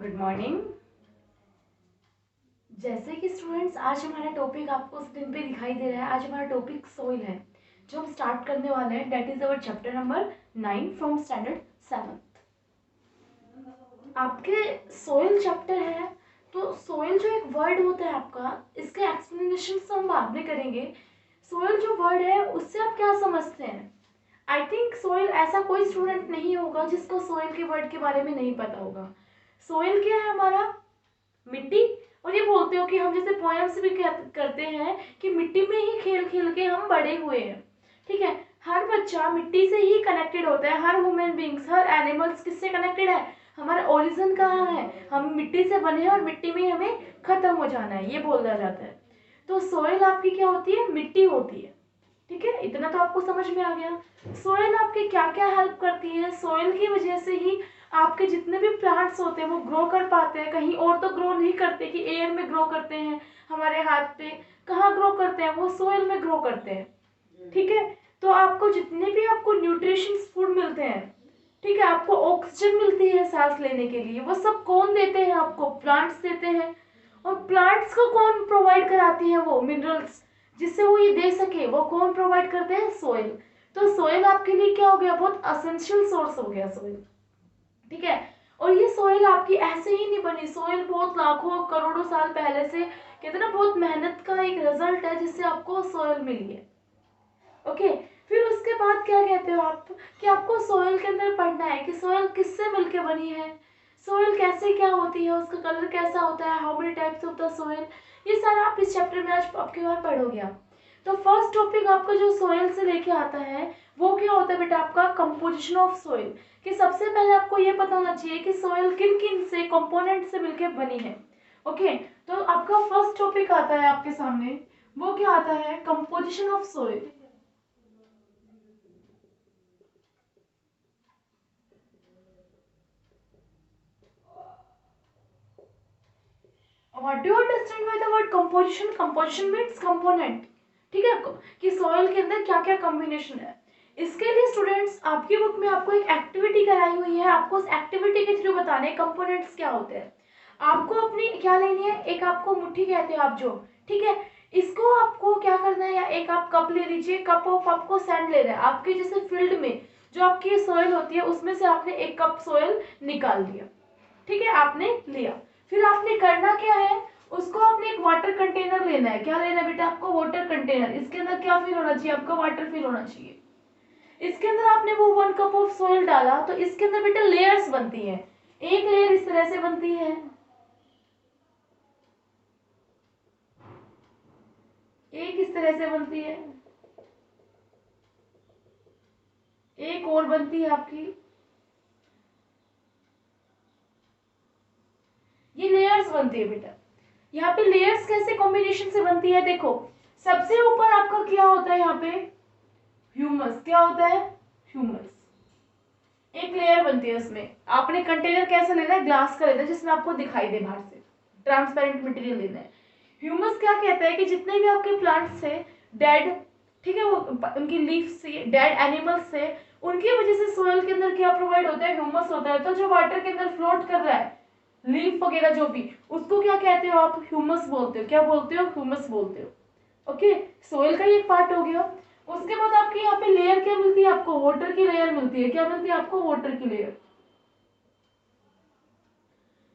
Good morning. जैसे कि students, आज हमारा टॉपिक आपको स्क्रीन पे दिखाई दे रहा है। आज हमारा टॉपिक सोइल है, जो हम स्टार्ट करने वाले हैं। Date is our chapter number 9 from standard 7। आपके सोइल चैप्टर है, तो सोइल जो एक वर्ड होता है आपका, इसके एक्सप्लेनेशन हम बाद में करेंगे। सोइल जो वर्ड है, उससे आप क्या समझते हैं? आई थिंक सोइल, ऐसा कोई स्टूडेंट नहीं होगा जिसको सोइल के वर्ड के बारे में नहीं पता होगा। सोइल क्या है? हमारा मिट्टी। और ये बोलते हो कि हम जैसे पोएम्स भी करते हैं कि मिट्टी में ही खेल खेल के हम बड़े हुए हैं। ठीक है, हर बच्चा मिट्टी से ही कनेक्टेड होता है। हर ह्यूमन बींग्स, हर एनिमल्स किससे कनेक्टेड है? हमारा ओरिजिन कहाँ है? हम मिट्टी से बने हैं और मिट्टी में हमें खत्म हो जाना है, ये बोला जाता है। तो सोइल आपकी क्या होती है? मिट्टी होती है। ठीक है, इतना तो आपको समझ में आ गया। सोइल आपके क्या क्या हेल्प करती है? सोइल की वजह से ही आपके जितने भी प्लांट्स होते हैं वो ग्रो कर पाते हैं। कहीं और तो ग्रो नहीं करते कि एयर में ग्रो करते हैं, हमारे हाथ पे। कहाँ ग्रो करते हैं? वो सोइल में ग्रो करते हैं। ठीक है, तो आपको जितने भी आपको न्यूट्रिशंस फूड मिलते हैं, ठीक है, आपको ऑक्सीजन मिलती है सांस लेने के लिए, वो सब कौन देते हैं? आपको प्लांट्स देते हैं। और प्लांट्स को कौन प्रोवाइड कराती है? वो मिनरल्स, जिससे वो ये दे सके, वो कौन प्रोवाइड करते हैं? सोइल। तो सोइल आपके लिए क्या हो गया? बहुत असेंशियल सोर्स हो गया सोइल। ठीक है, और ये सोइल आपकी ऐसे ही नहीं बनी। सोइल बहुत लाखों करोड़ों साल पहले से, कहते हैं ना, बहुत मेहनत का एक रिजल्ट है जिससे आपको सोइल मिली है। ओके, फिर उसके बाद क्या कहते हो आप कि आपको सोइल के अंदर पढ़ना है कि सोइल किससे मिलके बनी है, सोइल कैसे क्या होती है, उसका कलर कैसा होता है, how many types of the soil. ये सारा आप इस चैप्टर में आज आपके बार पढ़ोगे आप। तो फर्स्ट टॉपिक आपका जो सोइल से लेके आता है, वो क्या होता है बेटा? आपका कंपोजिशन ऑफ सोइल। कि सबसे पहले आपको ये पता होना चाहिए कि सोइल किन किन से कंपोनेंट से मिलके बनी है। ओके, तो आपका फर्स्ट टॉपिक आता है आपके सामने, वो क्या आता है? Composition of soil. What do understand by the word composition? Composition means component. ठीक है, कि सॉइल के अंदर क्या क्या कॉम्बिनेशन है। इसके लिए स्टूडेंट्स, आपकी बुक में आपको एक एक्टिविटी कराई हुई है। आपको उस एक्टिविटी के थ्रू बताने कंपोनेंट्स क्या होते हैं। आपको अपनी क्या लेनी है? एक आपको मुट्ठी कहते हैं आप जो, ठीक है, इसको आपको क्या करना है? या एक आप कप ले लीजिए, कप ऑफ आपको सैंड लेना है। आपके जैसे फील्ड में जो आपकी सॉइल होती है, उसमें से आपने एक कप सॉइल निकाल लिया। ठीक है, आपने लिया। फिर आपने करना क्या है? उसको आपने एक वाटर कंटेनर लेना है। क्या लेना है बेटा? आपको वाटर कंटेनर। इसके अंदर क्या फिल होना चाहिए? आपका वाटर फिल होना चाहिए। इसके अंदर आपने वो 1 कप ऑफ सोइल डाला, तो इसके अंदर बेटा लेयर्स बनती है। एक लेयर इस तरह से बनती है, एक इस तरह से बनती है, एक और बनती है आपकी। ये लेयर्स बनती है बेटा। यहाँ पे लेयर्स कैसे कॉम्बिनेशन से बनती है? देखो, सबसे ऊपर आपका क्या होता है? यहाँ पे ह्यूमस। क्या होता है? ह्यूमस। एक लेयर बनती है उसमें। आपने कंटेनर कैसा लेना है? ग्लास का लेना है, जिसमें आपको दिखाई दे बाहर से, ट्रांसपेरेंट मटेरियल लेना है। ह्यूमस क्या कहता है कि जितने भी आपके प्लांट्स थे डेड, ठीक है, वो उनकी लीफ से, डेड एनिमल्स से, उनकी वजह से सोइल के अंदर क्या प्रोवाइड होता है? ह्यूमस होता है। तो जो वाटर के अंदर फ्लोट कर रहा है, लीफ वगैरह जो भी, उसको क्या कहते हो आप? ह्यूमस बोलते हो। क्या बोलते हो? ह्यूमस बोलते हो। ओके, सोइल का ही एक पार्ट हो गया। उसके बाद आपके यहाँ पे लेयर क्या मिलती है? आपको वाटर की लेयर मिलती है। क्या मिलती है आपको? वाटर की लेयर।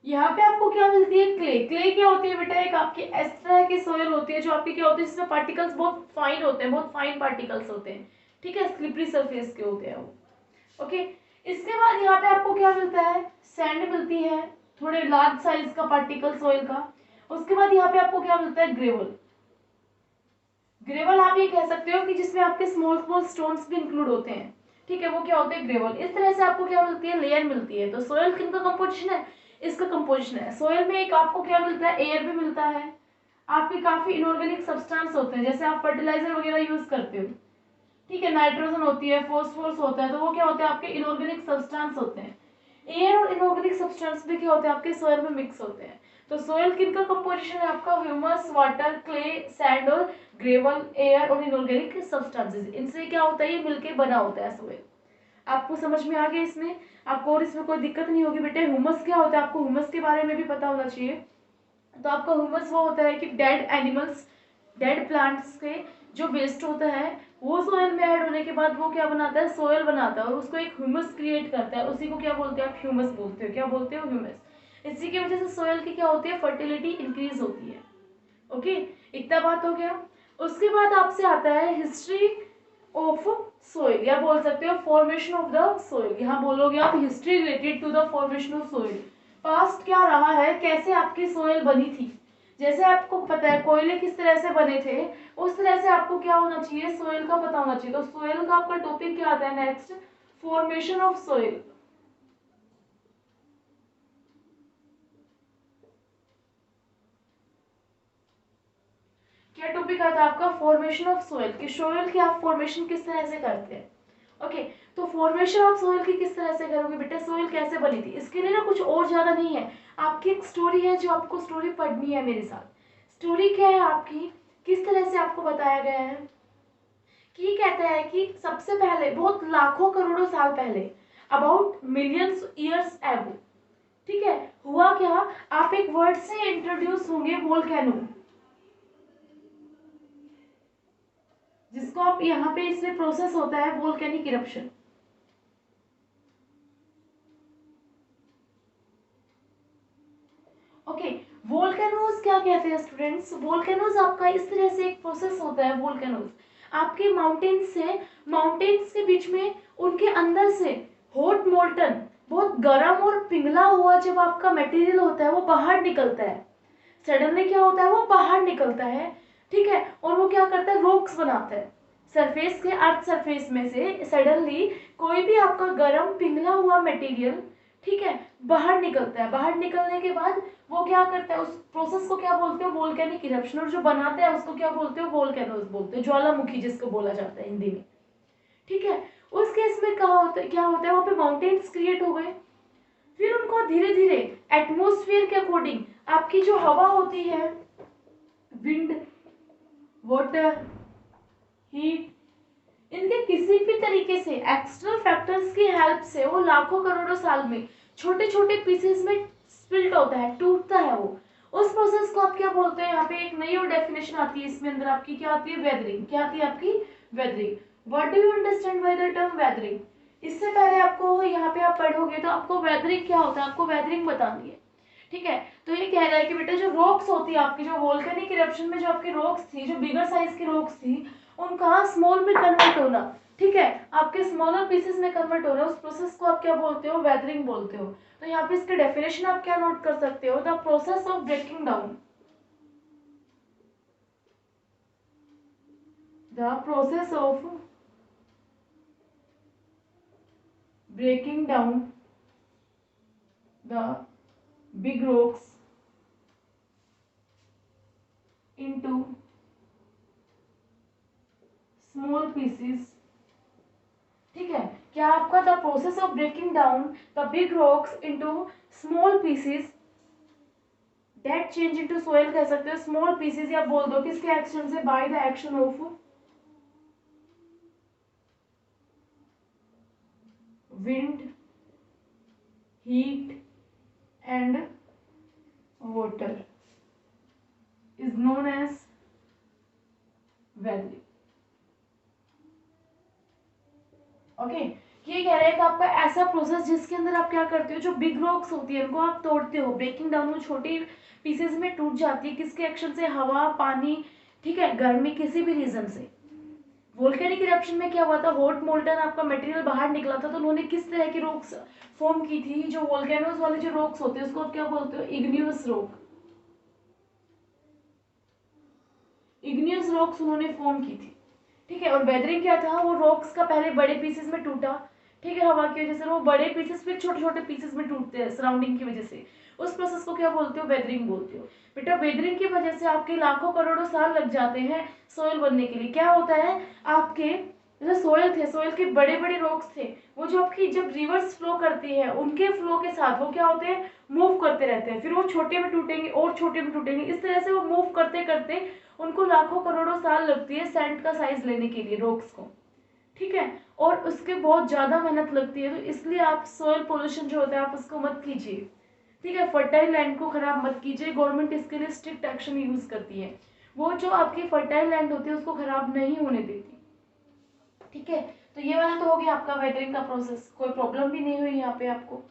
यहाँ पे आपको क्या मिलती है? क्ले। क्ले क्या होती है बेटा? एक आपकी इस तरह की सोयल होती है, जो आपकी क्या होती है, जिसमें पार्टिकल्स बहुत फाइन होते हैं, बहुत फाइन पार्टिकल्स होते हैं। ठीक है, स्लिपरी सरफेस के होते हैं वो। ओके, इसके बाद यहाँ पे आपको क्या मिलता है? सैंड मिलती है, थोड़े लार्ज साइज का पार्टिकल सोयल का। उसके बाद यहाँ पे आपको क्या मिलता है? ग्रेवल। ग्रेवल आप ये कह सकते हो कि जिसमें आपके स्मॉल स्मॉल स्टोन्स भी इंक्लूड होते हैं। ठीक है, वो क्या होते हैं? ग्रेवल। इस तरह से आपको क्या मिलती है? लेयर मिलती है। तो सोयल किन का कंपोजिशन है? इसका कंपोजिशन है। सोयल में एक आपको क्या मिलता है? एयर भी मिलता है। आपके काफी इनऑर्गेनिक सब्सटेंस होते हैं, जैसे आप फर्टिलाइजर वगैरह यूज करते हो। ठीक है, नाइट्रोजन होती है, फॉस्फोरस होता है, तो वो क्या होते हैं? आपके इनऑर्गेनिक सब्सटेंस होते हैं। एयर और इनऑर्गेनिक सब्सटेंस भी क्या होते हैं? आपके सोयल में मिक्स होते हैं। तो सोयल किन का कंपोजिशन है? आपका ह्यूमस, वाटर, क्ले, सैंड और ग्रेवल, एयर और इनऑर्गेनिक सब्सटेंसेस। इनसे क्या होता है? ये मिलके बना होता है सोयल। आपको समझ में आ गया इसमें? आपको और इसमें कोई दिक्कत नहीं होगी बेटे। ह्यूमस क्या होता है, आपको ह्यूमस के बारे में भी पता होना चाहिए। तो आपका ह्यूमस वो होता है कि डेड एनिमल्स, डेड प्लांट्स के जो वेस्ट होता है वो सोयल में ऐड होने के बाद वो क्या बनाता है, सोयल बनाता है और उसको एक ह्यूमस क्रिएट करता है। उसी को क्या बोलते हैं आप, ह्यूमस बोलते हो। क्या बोलते हो, ह्यूमस। इसी की वजह से सोयल की क्या होती है, फर्टिलिटी इंक्रीज होती है। ओके, इतना बात हो गया। उसके बाद आपसे आता है हिस्ट्री ऑफ सोइल, या बोल सकते हो फॉर्मेशन ऑफ द सोइल। यहाँ बोलोगे आप history related to the formation of soil. Past क्या रहा है, कैसे आपकी सोइल बनी थी। जैसे आपको पता है कोयले किस तरह से बने थे, उस तरह से आपको क्या होना चाहिए, सोइल का पता होना चाहिए। तो सोइल का आपका टॉपिक क्या आता है नेक्स्ट, फॉर्मेशन ऑफ सोइल। क्या टॉपिक आता है आपका, फॉर्मेशन ऑफ सोइल, कि सोइल की आप फॉर्मेशन किस तरह से करते हैं। ओके, तो फॉर्मेशन ऑफ सोइल की किस तरह से करोगे बेटा, सोइल कैसे बनी थी, इसके लिए ना कुछ और ज्यादा नहीं है, आपकी एक स्टोरी है जो आपको स्टोरी पढ़नी है मेरे साथ। स्टोरी क्या है आपकी, किस तरह से आपको बताया गया है कि कहता है कि सबसे पहले बहुत लाखों करोड़ों साल पहले, अबाउट मिलियंस ईयर्स एगो, ठीक है, हुआ क्या, आप एक वर्ड से इंट्रोड्यूस होंगे, वोल्केनो, जिसको आप यहाँ पे इसमें प्रोसेस होता है वोल्केनिक इरप्शन। ओके, वोल्केनोज क्या कहते हैं स्टूडेंट्स, वोल्केनोज आपका इस तरह से एक प्रोसेस होता है। वोल्केनोज आपके माउंटेन्स के बीच में उनके अंदर से हॉट मोल्टन, बहुत गर्म और पिघला हुआ जब आपका मटेरियल होता है वो बाहर निकलता है। सडनली क्या होता है, वो बाहर निकलता है, ठीक है, और वो क्या करता है, रॉक्स बनाता है। सरफेस के, अर्थ सरफेस में से सडनली कोई भी आपका गर्म पिघला हुआ मटेरियल, ठीक है, बाहर निकलता है। बाहर निकलने के बाद वो क्या करता है, उस प्रोसेस को क्या बोलते हो, वोल्केनिक इरप्शन। और जो बनाता है उसको क्या बोलते हो, वोल्केनोज बोलते हो, ज्वालामुखी जिसको बोला जाता है हिंदी में, ठीक है। उस केस में क्या होता है, वहां पे माउंटेन्स क्रिएट हो गए। फिर उनको धीरे धीरे एटमोस्फियर के अकॉर्डिंग आपकी जो हवा होती है, विंड, वाटर, हीट, इनके किसी भी तरीके से एक्सटर्नल फैक्टर्स की हेल्प से वो लाखों करोड़ों साल में छोटे छोटे पीसेस में स्प्लिट होता है, टूटता है वो। उस प्रोसेस को आप क्या बोलते हैं, यहाँ पे एक नई और डेफिनेशन आती है इसमें अंदर आपकी, क्या आती है, वेदरिंग। क्या आती है आपकी, weathering. What do you understand by the term weathering. इससे पहले आपको यहाँ पे आप पढ़ोगे तो आपको वेदरिंग क्या होता है, आपको वेदरिंग बतानी है, ठीक है। तो ये कह रहा है कि बेटा जो रॉक्स होती है आपकी, जो वोल्केनिक इरप्शन में जो आपकी रॉक्स थी, जो बिगर साइज की रॉक्स थी, उनका स्मॉल में कन्वर्ट होना, ठीक है, आपके स्मॉलर पीसेस में कन्वर्ट हो रहा है, उस प्रोसेस को आप क्या बोलते हो, वेदरिंग बोलते हो। तो यहाँ पे इसके डेफिनेशन आप क्या नोट कर सकते हो, the process of breaking down, the process of breaking down the big rocks into small pieces, ठीक है। क्या आपका the process of breaking down the big rocks into small pieces, that change into soil कह सकते हो, small pieces, या बोल दो किसके एक्शन से, by the action of wind, heat and water is known as weathering. Okay, ये कह रहे हैं कि आपका ऐसा प्रोसेस जिसके अंदर आप क्या करते हो, जो बिग रॉक्स होती है उनको आप तोड़ते हो, ब्रेकिंग डाउन, वो छोटी पीसेस में टूट जाती है, किसके एक्शन से, हवा, पानी, ठीक है, गर्मी, किसी भी रीजन से। वोल्केनिक इरप्शन में क्या हुआ था, हॉट मोल्टन आपका मटेरियल बाहर निकला था, तो उन्होंने किस तरह की रॉक्स फॉर्म की थी, जो वोल्केनोज वाले जो रॉक्स होते हैं उसको आप क्या बोलते हो, इग्नियस रॉक, इग्नियस रॉक्स उन्होंने फॉर्म की थी, ठीक है। और वेदरिंग क्या था, वो रॉक्स का पहले बड़े पीसेस में टूटा, ठीक है, हवा की वजह से वो बड़े पीसेस फिर छोटे छोटे पीसेस में टूटते हैं सराउंडिंग की वजह से, उस प्रोसेस को क्या बोलते हो, वेदरिंग बोलते हो। बेटा वेदरिंग की वजह से आपके लाखों करोड़ों साल लग जाते हैं सोयल बनने के लिए। क्या होता है, आपके जो सोयल थे, सोयल के बड़े बड़े रॉक्स थे, वो जो आपकी जब रिवर्स फ्लो करती है उनके फ्लो के साथ वो क्या होते हैं, मूव करते रहते हैं, फिर वो छोटे में टूटेंगे और छोटे में टूटेंगे, इस तरह से वो मूव करते करते उनको लाखों करोड़ों साल लगती है सैंड का साइज लेने के लिए, रॉक्स को, ठीक है, और उसके बहुत ज़्यादा मेहनत लगती है, तो इसलिए आप सॉइल पोल्यूशन जो होता है आप उसको मत कीजिए। ठीक है, फर्टाइल लैंड को खराब मत कीजिए, गवर्नमेंट इसके लिए स्ट्रिक्ट एक्शन यूज करती है, वो जो आपकी फर्टाइल लैंड होती है उसको खराब नहीं होने देती। ठीक है, तो ये वाला तो हो गया आपका वेदरिंग का प्रोसेस, कोई प्रॉब्लम भी नहीं हुई यहाँ पे आपको।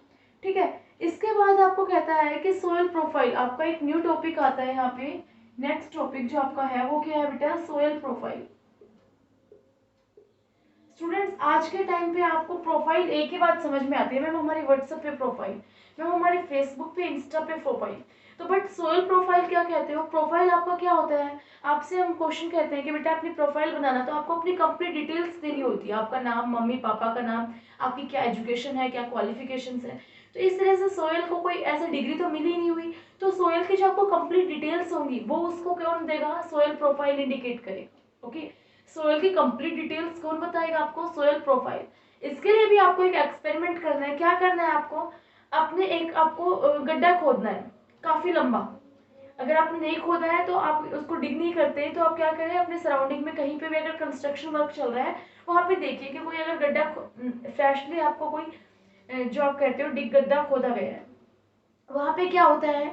ठीक है, इसके बाद आपको कहता है कि सोयल प्रोफाइल, आपका एक न्यू टॉपिक आता है यहाँ पे। नेक्स्ट टॉपिक जो आपका है वो क्या है बेटा, सोयल प्रोफाइल। स्टूडेंट्स, आज के टाइम पे आपको प्रोफाइल एक ही बात समझ में आती है, मैम हमारी व्हाट्सएप पे प्रोफाइल, मैम हमारी फेसबुक पे इंस्टा पे प्रोफाइल। तो बट सोयल प्रोफाइल क्या कहते हो, प्रोफाइल आपका क्या होता है, आपसे हम क्वेश्चन कहते हैं कि बेटा अपनी प्रोफाइल बनाना, तो आपको अपनी कंप्लीट डिटेल्स देनी होती है, आपका नाम, मम्मी पापा का नाम, आपकी क्या एजुकेशन है, क्या क्वालिफिकेशन है। तो इस तरह से सोयल को कोई ऐसा डिग्री तो मिली नहीं हुई, तो सोयल की जो आपको कंप्लीट डिटेल्स होंगी वो उसको कौन देगा, सोयल प्रोफाइल इंडिकेट करेगा। ओके, सोयल की कंप्लीट डिटेल्स कौन बताएगा आपको, सोयल प्रोफाइल। इसके लिए भी आपको एक एक्सपेरिमेंट करना है, क्या करना है आपको, अपने एक आपको गड्ढा खोदना है काफी लंबा। अगर आपने नहीं खोदा है तो आप उसको डिग नहीं करते, तो आप क्या करें, अपने सराउंडिंग में कहीं पे भी अगर कंस्ट्रक्शन वर्क चल रहा है वहां पे देखिए कि कोई अगर गड्ढा फ्रेशली आपको कोई जो आप कहते हो डिग गड्ढा खोदा गया है, वहां पे क्या होता है,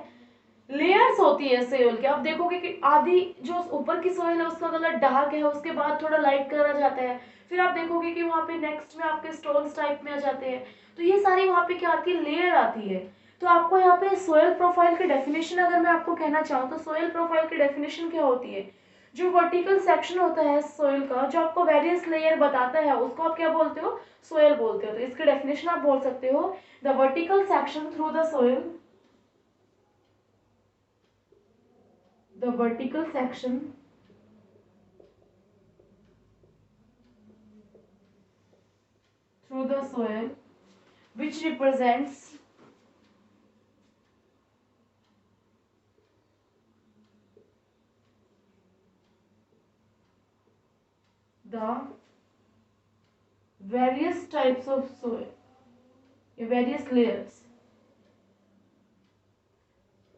लेयर्स होती है सोयल की। आप देखोगे कि आधी जो ऊपर की सोयल है उसका कलर डार्क है, उसके बाद थोड़ा लाइट कलर आ जाता है, फिर आप देखोगे कि वहां पे नेक्स्ट में आपके स्टोन्स टाइप में आ जाते हैं। तो ये सारी वहां पे क्या आती है, लेयर आती है। तो आपको यहाँ पे सोयल प्रोफाइल की डेफिनेशन अगर मैं आपको कहना चाहूँ तो सोयल प्रोफाइल की डेफिनेशन क्या होती है, जो वर्टिकल सेक्शन होता है सोयल का, जो आपको वेरियस लेयर बताता है, उसको आप क्या बोलते हो, सोयल बोलते हो। तो इसकी डेफिनेशन आप बोल सकते हो, the vertical section through the soil, the vertical section through the soil which represents the various types of soil, various layers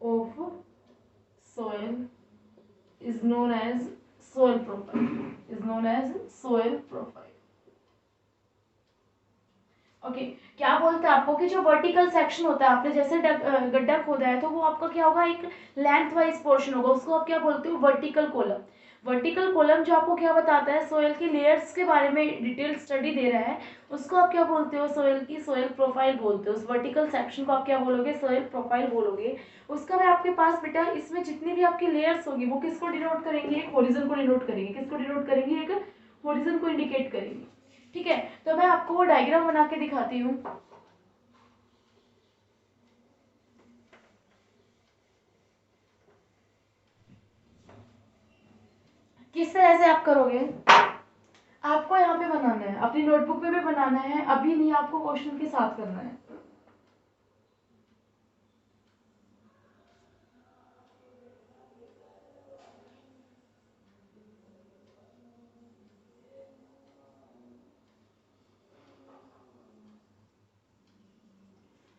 of soil is known as soil profile, is known as soil profile। Okay क्या बोलते हैं आपको कि जो vertical section होता है, आपने जैसे गड्ढा खोदा है तो वो आपका क्या होगा, एक लेंथ वाइज पोर्शन होगा, उसको आप क्या बोलते हो, वर्टिकल कॉलम। वर्टिकल कॉलम जो आपको क्या बताता है, सोयल की लेयर्स के बारे में डिटेल स्टडी दे रहा है, उसको आप क्या बोलते हो, सोयल की सोयल प्रोफाइल बोलते हो। उस वर्टिकल सेक्शन को आप क्या बोलोगे, सोयल प्रोफाइल बोलोगे। उसका मैं आपके पास बेटा, इसमें जितनी भी आपकी लेयर्स होगी वो किसको डिनोट करेंगे, एक होरिजन को डिनोट करेंगे, किसको डिनोट करेंगे, एक होरिजन को इंडिकेट करेंगे। ठीक है, तो मैं आपको वो डायग्राम बना के दिखाती हूँ। किस तरह से आप करोगे, आपको यहाँ पे बनाना है, अपनी नोटबुक पे भी बनाना है, अभी नहीं, आपको क्वेश्चन के साथ करना है।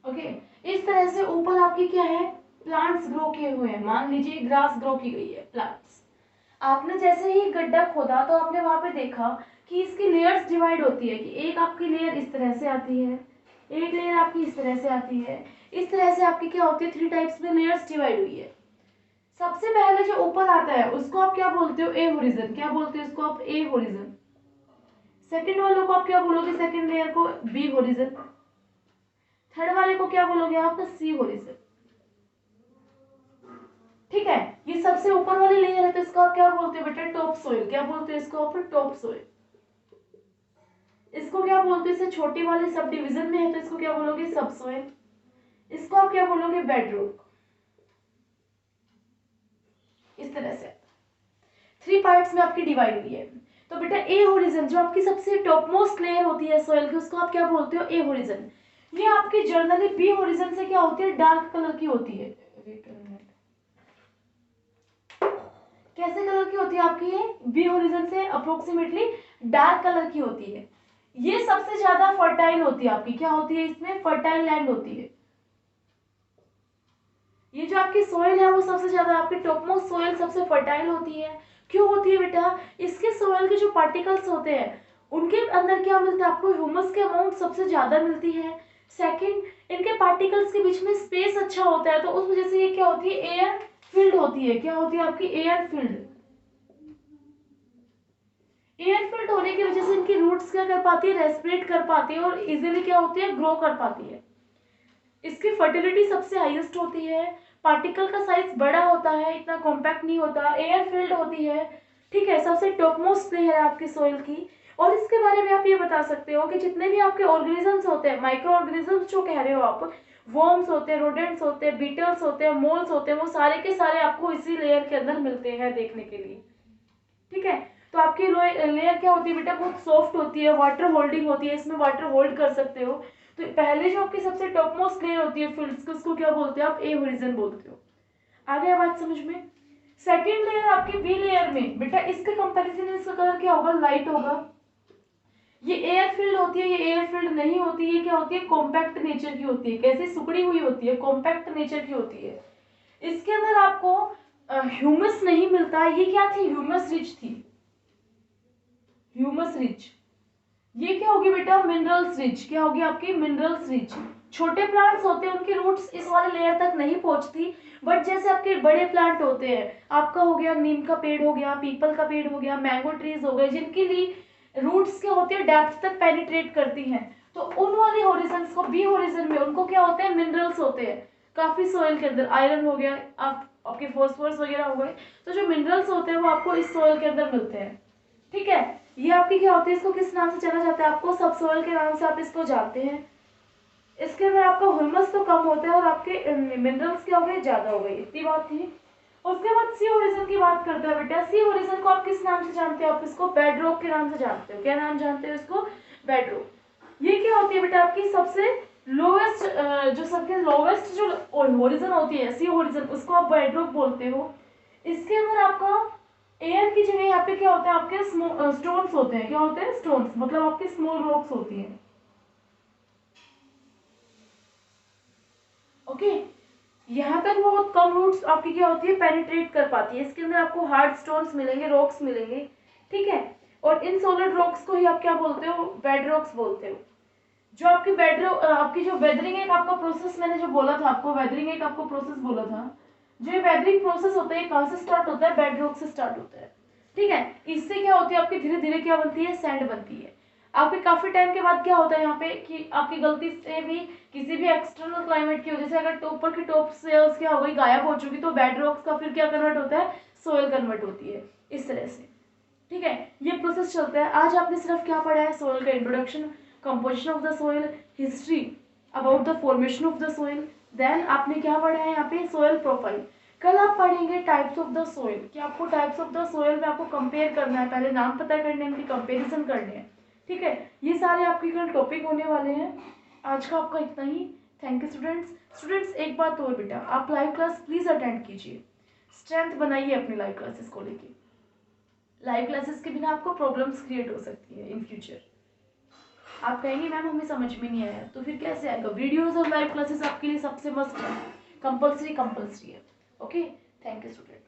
ओके, इस तरह से ऊपर आपकी क्या है, प्लांट्स ग्रो किए हुए हैं, मान लीजिए ग्रास ग्रो की गई है, प्लांट्स। आपने जैसे ही गड्ढा खोदा तो आपने वहां पे देखा कि इसकी लेयर्स डिवाइड होती है, कि एक आपकी लेयर इस तरह से आती है, एक लेयर आपकी इस तरह से आती है, इस तरह से आपकी क्या होती है, 3 टाइप्स में लेयर्स डिवाइड हुई है। सबसे पहले जो ऊपर आता है उसको आप क्या बोलते हो, ए होरिजन, क्या बोलते हो इसको आप, ए होरिजन। सेकंड वाले को आप क्या बोलोगे, सेकंड लेयर को बी होरिजन। थर्ड वाले को क्या बोलोगे आप, सी होरिजन। ठीक है, ये सबसे ऊपर वाली लेयर है तो इसको आप क्या बोलते हो बेटा, टॉप सोइल, क्या बोलते हो इसको आप, टॉप सोइल। इसको क्या बोलते हो, इसे छोटी वाले सब डिवीजन में है तो इसको क्या बोलोगे, सब सोइल। इसको आप क्या बोलोगे, बेडरूक। इस तरह से 3 पार्ट्स में आपकी डिवाइड हुई है। तो बेटा ए होरिजन जो आपकी सबसे टॉप मोस्ट लेयर होती है सोइल की, उसको आप क्या बोलते हो, ए होरिजन। ये आपकी जर्नली बी होरिजन से क्या होती है, डार्क कलर की होती है। कैसे कलर की होती है आपकी, ये बी होरिजन से अप्रोक्सीमेटली डार्क कलर की होती है। ये सबसे ज्यादा फर्टाइल होती है आपकी, क्या होती है, इसमें फर्टाइल लैंड होती है। ये जो आपकी सोइल है वो सबसे ज्यादा आपकी टॉप मोस्ट सोइल सबसे फर्टाइल होती है। क्यों होती है बेटा, इसके सोइल के जो पार्टिकल्स होते हैं उनके अंदर क्या मिलता है आपको, ह्यूमस की अमाउंट सबसे ज्यादा मिलती है। सेकंड, इनके पार्टिकल्स के बीच में स्पेस अच्छा होता है, तो उस वजह से ये क्या होती है, एयर फील्ड होती है। क्या होती है आपकी, एयर फील्ड। एयर फील्ड होने की वजह से इनकी रूट्स क्या कर पाती है, रेस्पिरेट कर पाती है और इजीली क्या होती है, ग्रो कर पाती है। इसकी फर्टिलिटी सबसे हाईएस्ट होती है। पार्टिकल का साइज बड़ा होता है, इतना कॉम्पैक्ट नहीं होता, एयर फील्ड होती है। ठीक है, सबसे टॉप मोस्ट लेयर है आपकी सोइल की। और इसके बारे में आप ये बता सकते हो कि जितने भी आपके ऑर्गेनिजम्स होते हैं, माइक्रो ऑर्गेनिजम्स जो कह रहे हो आप, वर्म्स होते हैं, रोडेंट्स होते हैं, बीटल्स होते हैं, मोल्स होते हैं, वो सारे के सारे आपको इसी लेयर के अंदर मिलते हैं देखने के लिए। ठीक है, तो आपकी लेयर क्या होती है बेटा, बहुत सॉफ्ट होती है, वाटर होल्डिंग होती है, इसमें वाटर होल्ड कर सकते हो। तो पहले जो आपकी सबसे टॉप मोस्ट लेयर होती है फिल्ड्स की, उसको क्या बोलते हो आप, ए होरिजन बोलते हो। आ गया बात समझ में। सेकेंड लेयर आपकी बी लेयर में बेटा, इसके कंपैरिजन में इसका कलर क्या होगा, लाइट होगा। ये एयर फील्ड होती है, ये एयर फील्ड नहीं होती, ये क्या होती है, कॉम्पैक्ट नेचर की होती है। कैसे, सिकुड़ी हुई होती है, कॉम्पैक्ट नेचर की होती है। इसके अंदर आपको ह्यूमस नहीं मिलता। ये क्या थी, ह्यूमस रिच थी, ह्यूमस रिच। ये क्या होगी बेटा, मिनरल्स रिच। क्या होगी आपकी, मिनरल्स रिच। छोटे प्लांट्स होते हैं, उनकी रूट्स इस वाले लेयर तक नहीं पहुंचती, बट जैसे आपके बड़े प्लांट होते हैं, आपका हो गया नीम का पेड़ हो गया, पीपल का पेड़ हो गया, मैंगो ट्रीज हो गए, जिनकी लिए रूट्स क्या होती है, डेप्थ तक पेनिट्रेट करती हैं, तो उन वाले होरिजन को, बी होरिजन में, उनको क्या होते हैं, मिनरल्स होते हैं काफी सोइल के अंदर। आयरन हो गया, आपके फॉस्फोरस वगैरह हो गए, तो जो मिनरल्स होते हैं वो आपको इस सोइल के अंदर मिलते हैं। ठीक है, ये आपकी क्या होती है, इसको किस नाम से जाना जाता है, आपको सबसोइल के नाम से आप इसको जानते हैं। इसके अंदर आपका ह्यूमस तो कम होता है और आपके मिनरल्स क्या हो गए, ज्यादा हो गए। इतनी बात थी। उसके बाद सी ओरिजिन की बात करते हैं बेटा। सी ओरिजिन को आप किस नाम से जानते हो, आप इसको बेडरॉक के नाम से जानते हो। क्या नाम जानते हो इसको, बेडरॉक। ये क्या होती है बेटा, आपकी सबसे लोवेस्ट, जो सबसे लोवेस्ट जो ओरिजिन होती है, सी ओरिजिन, उसको आप बेडरॉक बोलते हो। इसके अंदर आपका एयर की जगह यहाँ पे क्या होता है, आपके स्टोन्स होते हैं। क्या होते हैं, स्टोन्स, मतलब आपकी स्मॉल रॉक्स होती हैं। ओके, यहाँ तक बहुत कम रूट्स आपकी क्या होती है, पेनिट्रेट कर पाती है। इसके अंदर आपको हार्ड स्टोन्स मिलेंगे, रॉक्स मिलेंगे। ठीक है, और इन सॉलिड रॉक्स को ही आप क्या बोलते हो, बेड रॉक्स बोलते हो। जो आपकी आपकी जो वेदरिंग एक आपका प्रोसेस, मैंने जो बोला था आपको, वेदरिंग एक आपको प्रोसेस बोला था। जो ये वेदरिंग प्रोसेस होता है, कहाँ से स्टार्ट होता है, बेड रॉक से स्टार्ट होता है। ठीक है, इससे क्या होती है, आपकी धीरे धीरे क्या बनती है, सैंड बनती है। आपके काफी टाइम के बाद क्या होता है यहाँ पे, कि आपकी गलती से भी, किसी भी एक्सटर्नल क्लाइमेट की वजह से, अगर ऊपर की टॉप से क्या हो गई, गायब हो चुकी, तो बेड रॉक्स का फिर क्या कन्वर्ट होता है, सोयल कन्वर्ट होती है, इस तरह से। ठीक है, ये प्रोसेस चलता है। आज आपने सिर्फ क्या पढ़ा है, सोयल का introduction, composition of the soil, history about the formation of the soil, then आपने क्या पढ़ा है यहाँ पे, सोयल प्रोफाइल। कल आप पढ़ेंगे टाइप्स ऑफ द सोयल, कि आपको टाइप्स ऑफ द सोयल में आपको कंपेयर करना है, पहले नाम पता करने हैं, उनकी कंपेरिजन करने हैं। ठीक है, ये सारे आपके कल टॉपिक होने वाले हैं। आज का आपका इतना ही। Thank you students. स्टूडेंट्स एक बात और बेटा, आप लाइव क्लास प्लीज अटेंड कीजिए, स्ट्रेंथ बनाइए अपनी लाइव क्लासेस को लेके। लाइव क्लासेस के बिना आपको प्रॉब्लम्स क्रिएट हो सकती है इन फ्यूचर। आप कहेंगे मैम हमें समझ में नहीं आया, तो फिर कैसे आएगा, वीडियोस और लाइव क्लासेस आपके लिए सबसे मस्ट है, कंपल्सरी कंपल्सरी है। Okay, thank you student.